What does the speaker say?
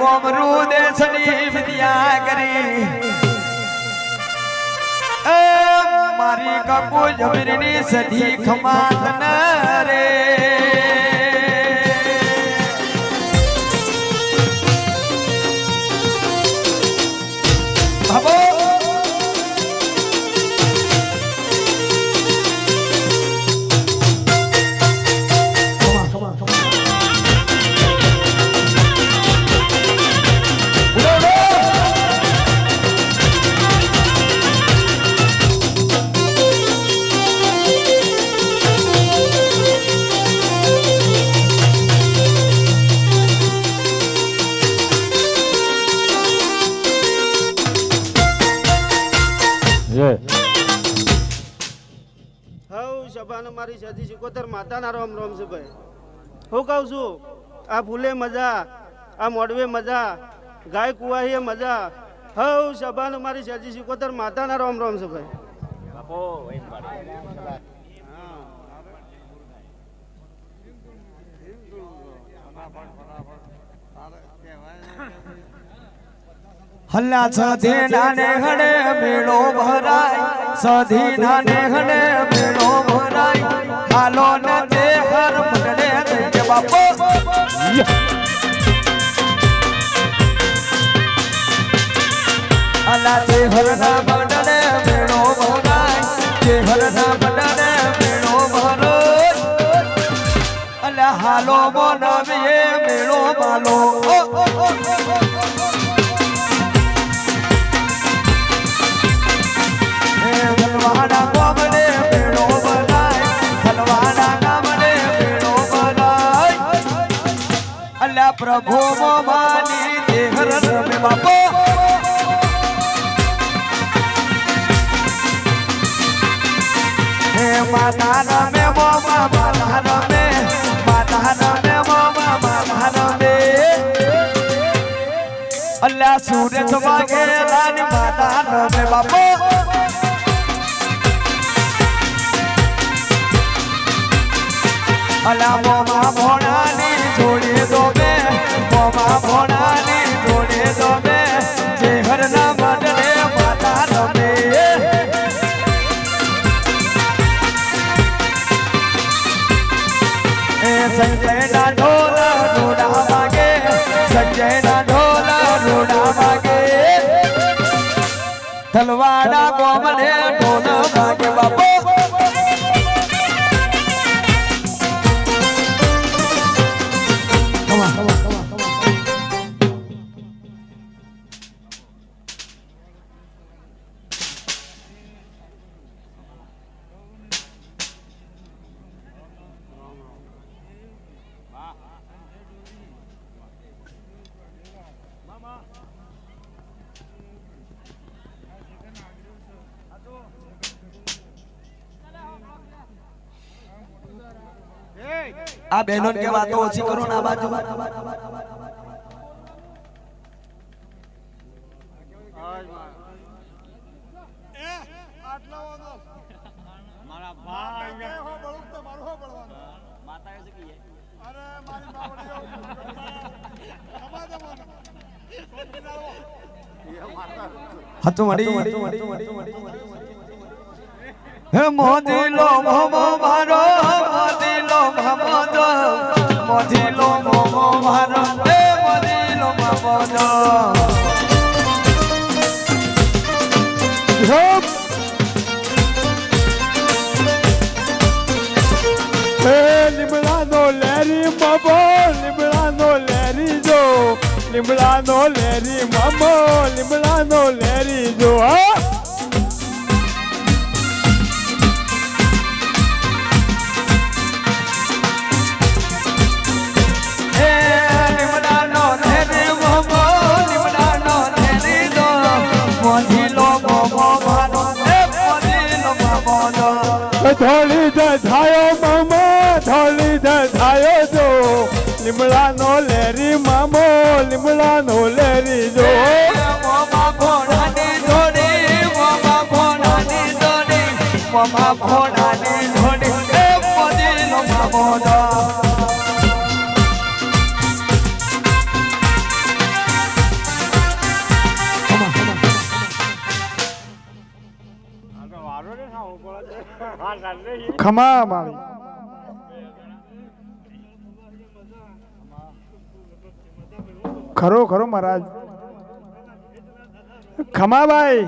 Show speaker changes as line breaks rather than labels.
કોમરૂ દેશની વિદ્યા કરી મારી કપુ જમીરની સધી ખમાત ન રે બાબો
મારી સજી સિકોતર માતાના રોમ રોમ છે ભાઈ હું કહું છું આ ફૂલે મજા આ મોડવે મજા ગાય કુવાહીએ મજા હવ સભાનો મારી સજી સિકોતર માતાના રોમ રોમ છે ભાઈ
હલ્લા સધી નાને હડે મેળો ભરાય સધી નાને હડે મેળો ભરાય હાલો ને તે હર મંડળે જય બાપો હલ્લા તે હર ના મંડળે મેળો ભરાય તે હર ના મંડળે મેળો ભરાય હલ્લા હાલો બોનવીએ મેળો માલો હલવાના ગામડે મેળો ભરાય હલવાના ગામડે મેળો ભરાય અલ્યા પ્રભુ મોમાની દેહર રમે બાપો હે માતા રમે મોમા માતા રમે મોમા માતા રમે અલ્યા સૂરજ વાગે રાની માતા રમે બાપો અલા મોમા ભોણાની જોડે દોબે મોમા ભોણાની જોડે દોબે ચેહરના મંડળે માતા રમે એ સંજયના ઢોલ રોડા વાગે સંજયના ઢોલ રોડા વાગે તલવાડા કોમલે ઢોલ વાગે બાપો આ બહેનો કે વાતો ઓછી કરો ના બાજુ
મારા ભાઈ હો બળું તો મારું હો બળવાનું માતા એ કી અરે મારી બાવડીઓ અમાદે મને
હતુ મડી હે મોદીલો મોમો મારો મોદીલો મોમો મોદીલો મોમો મારો હે મોદીલો મોમો
લીમડાનો લેરી મમો લીમડાનો લેરી જો લીમડાનો લેરી મમો લીમડાનો લેરી જો હા થોડી જધાયો મામા થોડી જધાયો જો લીમડાનો લેરી મામો લીમડાનો લેરી જો
મોમા ભોણાની જોડી મોમા ભોણાની જોડી મોમા ભોણાની જોડી એ મોદીનો મામો
વારો ને ખાવું પડે હા ચાલે
ખમા માળી ખરો ખરો મહારાજ ખમા ભાઈ